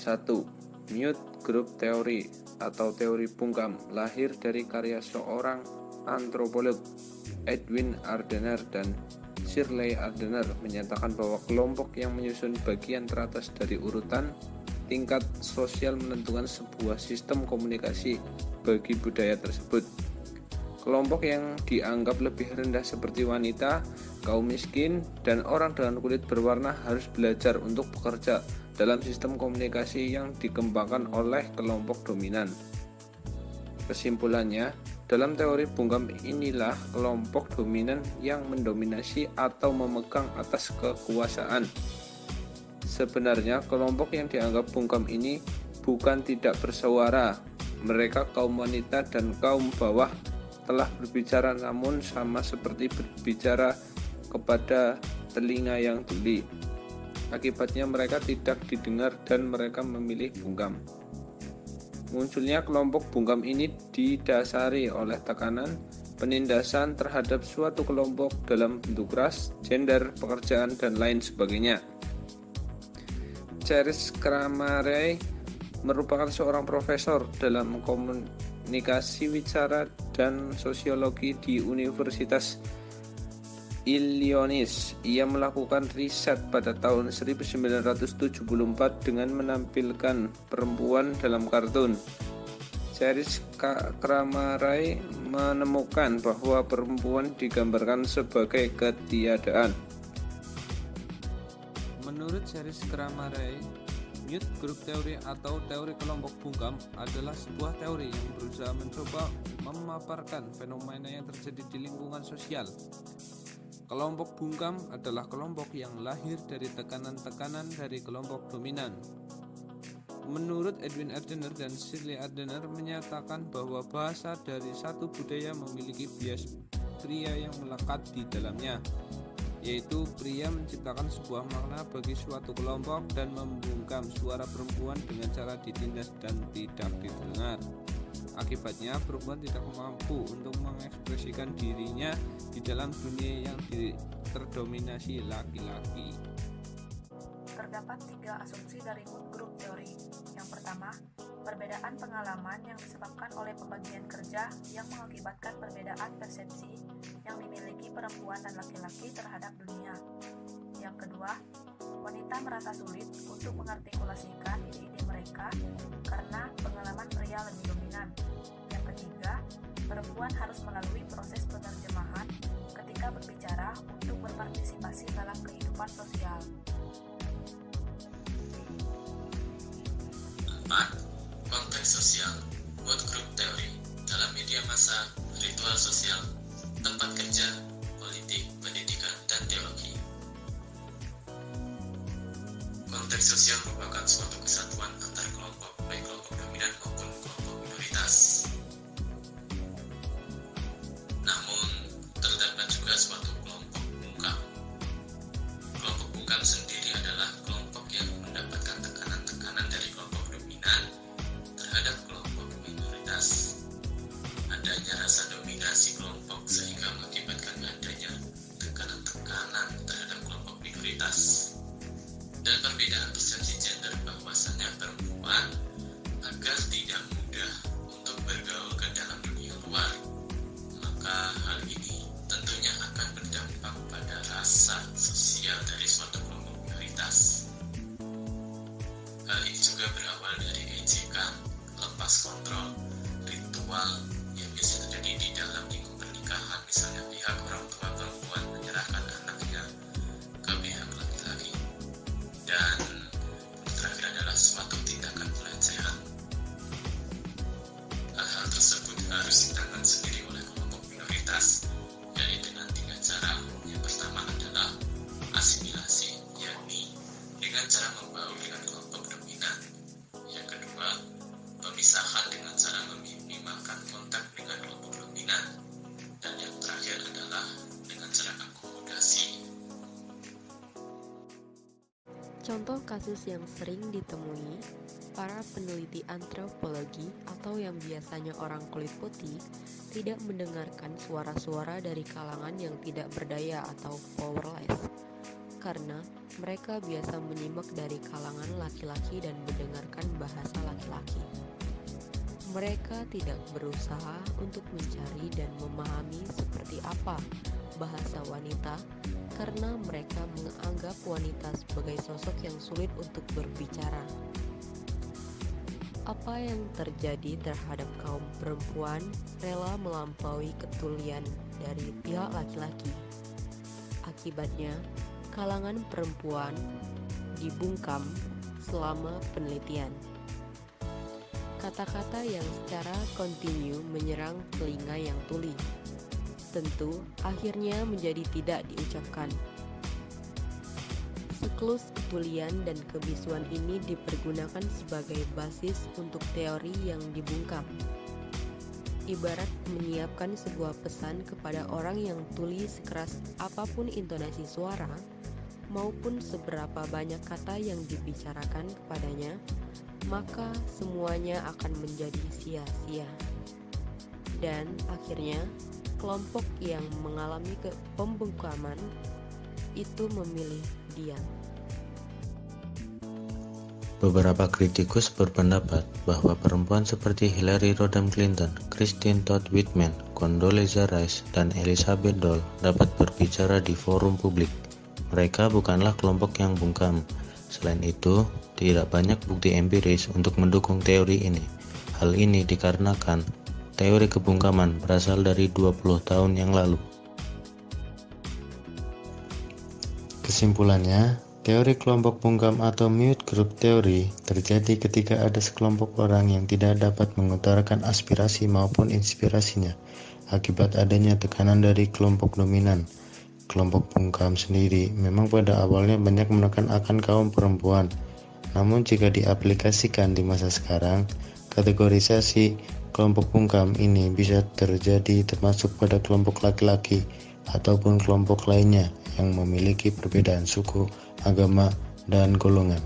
1. Mute Group Theory atau teori bungkam lahir dari karya seorang antropolog Edwin Ardener dan Shirley Ardener menyatakan bahwa kelompok yang menyusun bagian teratas dari urutan tingkat sosial menentukan sebuah sistem komunikasi bagi budaya tersebut. Kelompok yang dianggap lebih rendah seperti wanita, kaum miskin, dan orang dengan kulit berwarna harus belajar untuk bekerja dalam sistem komunikasi yang dikembangkan oleh kelompok dominan. Kesimpulannya, dalam teori bungkam inilah kelompok dominan yang mendominasi atau memegang atas kekuasaan. Sebenarnya kelompok yang dianggap bungkam ini bukan tidak bersuara. Mereka kaum wanita dan kaum bawah telah berbicara, namun sama seperti berbicara kepada telinga yang tuli. Akibatnya mereka tidak didengar dan mereka memilih bungkam. Munculnya kelompok bungkam ini didasari oleh tekanan, penindasan terhadap suatu kelompok dalam bentuk ras, gender, pekerjaan, dan lain sebagainya. Cheryl Kramarey merupakan seorang profesor dalam komunikasi wicara dan sosiologi di Universitas Illinois. Ia melakukan riset pada tahun 1974 dengan menampilkan perempuan dalam kartun. Cheryl Kramarey menemukan bahwa perempuan digambarkan sebagai ketiadaan. Menurut Cheryl Kramarey, Mute Group Theory atau teori kelompok bungkam adalah sebuah teori yang berusaha mencoba memaparkan fenomena yang terjadi di lingkungan sosial. Kelompok bungkam adalah kelompok yang lahir dari tekanan-tekanan dari kelompok dominan. Menurut Edwin Ardener dan Shirley Ardener menyatakan bahwa bahasa dari satu budaya memiliki bias pria yang melekat di dalamnya, yaitu pria menciptakan sebuah makna bagi suatu kelompok dan membungkam suara perempuan dengan cara ditindas dan tidak didengar. Akibatnya, perempuan tidak mampu untuk mengekspresikan dirinya di dalam dunia yang terdominasi laki-laki. Terdapat 3 asumsi dari Mute Group Theory. Yang pertama, perbedaan pengalaman yang disebabkan oleh pembagian kerja yang mengakibatkan perbedaan persepsi yang dimiliki perempuan dan laki-laki terhadap dunia. Yang kedua, wanita merasa sulit untuk mengartikulasikan ide-ide mereka karena pengalaman pria lebih dominan. Yang ketiga, perempuan harus melalui proses penerjemahan ketika berbicara untuk berpartisipasi dalam kehidupan sosial. 4. Konteks sosial, Mute Group Theory, dalam media massa, ritual sosial, tempat kerja, politik, pendidikan, dan teologi. Konteks sosial merupakan suatu kesatuan antar kelompok, baik kelompok dominan maupun kelompok minoritas. Namun, terdapat juga suatu kelompok bungkam. Kelompok bungkam sendiri adalah kelompok yang mendapatkan tekanan-tekanan dari kelompok dominan terhadap kelompok minoritas. Adanya rasa dominasi kelompok sehingga mengakibatkan adanya tekanan-tekanan terhadap kelompok minoritas. Dan perbedaan persepsi gender bahwasannya perempuan agar tidak mudah untuk bergaul ke dalam dunia luar. Maka hal ini tentunya akan berdampak pada rasa sosial dari suatu kelompok minoritas. Hal ini juga berawal dari ejekan, lepas kontrol, ritual yang biasa terjadi di dalam lingkup pernikahan, misalnya pihak orang tua perempuan menyerahkan anaknya ke pihak laki-laki. Dan terakhir adalah suatu tindakan pelecehan. Hal-hal tersebut harus ditangani sendiri oleh kelompok minoritas, yaitu dengan 3 cara. Yang pertama adalah asimilasi, yakni dengan cara membaur dengan kelompok dominan. Yang kedua, pemisahan dengan cara meminimalkan kontak dengan kelompok dominan. Dan yang terakhir adalah dengan cara akomodasi. Contoh kasus yang sering ditemui para peneliti antropologi atau yang biasanya orang kulit putih tidak mendengarkan suara-suara dari kalangan yang tidak berdaya atau powerless. karena mereka biasa menyimak dari kalangan laki-laki dan mendengarkan bahasa laki-laki. Mereka tidak berusaha untuk mencari dan memahami seperti apa bahasa wanita karena mereka menganggap wanita sebagai sosok yang sulit untuk berbicara. Apa yang terjadi terhadap kaum perempuan rela melampaui ketulian dari pihak laki-laki. Akibatnya, kalangan perempuan dibungkam selama penelitian. Kata-kata yang secara kontinu menyerang telinga yang tuli, tentu akhirnya menjadi tidak diucapkan. Siklus ketulian dan kebisuan ini dipergunakan sebagai basis untuk teori yang dibungkam. Ibarat menyiapkan sebuah pesan kepada orang yang tuli sekeras apapun intonasi suara, maupun seberapa banyak kata yang dibicarakan kepadanya, maka semuanya akan menjadi sia-sia. Dan akhirnya, kelompok yang mengalami pembungkaman itu memilih diam. Beberapa kritikus berpendapat bahwa perempuan seperti Hillary Rodham Clinton, Christine Todd Whitman, Condoleezza Rice, dan Elizabeth Dole dapat berbicara di forum publik. Mereka bukanlah kelompok yang bungkam. Selain itu, tidak banyak bukti empiris untuk mendukung teori ini. Hal ini dikarenakan teori kebungkaman berasal dari 20 tahun yang lalu. Kesimpulannya, teori kelompok bungkam atau mute group theory terjadi ketika ada sekelompok orang yang tidak dapat mengutarakan aspirasi maupun inspirasinya akibat adanya tekanan dari kelompok dominan. Kelompok bungkam sendiri memang pada awalnya banyak menekan akan kaum perempuan. Namun jika diaplikasikan di masa sekarang, kategorisasi kelompok bungkam ini bisa terjadi termasuk pada kelompok laki-laki ataupun kelompok lainnya yang memiliki perbedaan suku, agama, dan golongan.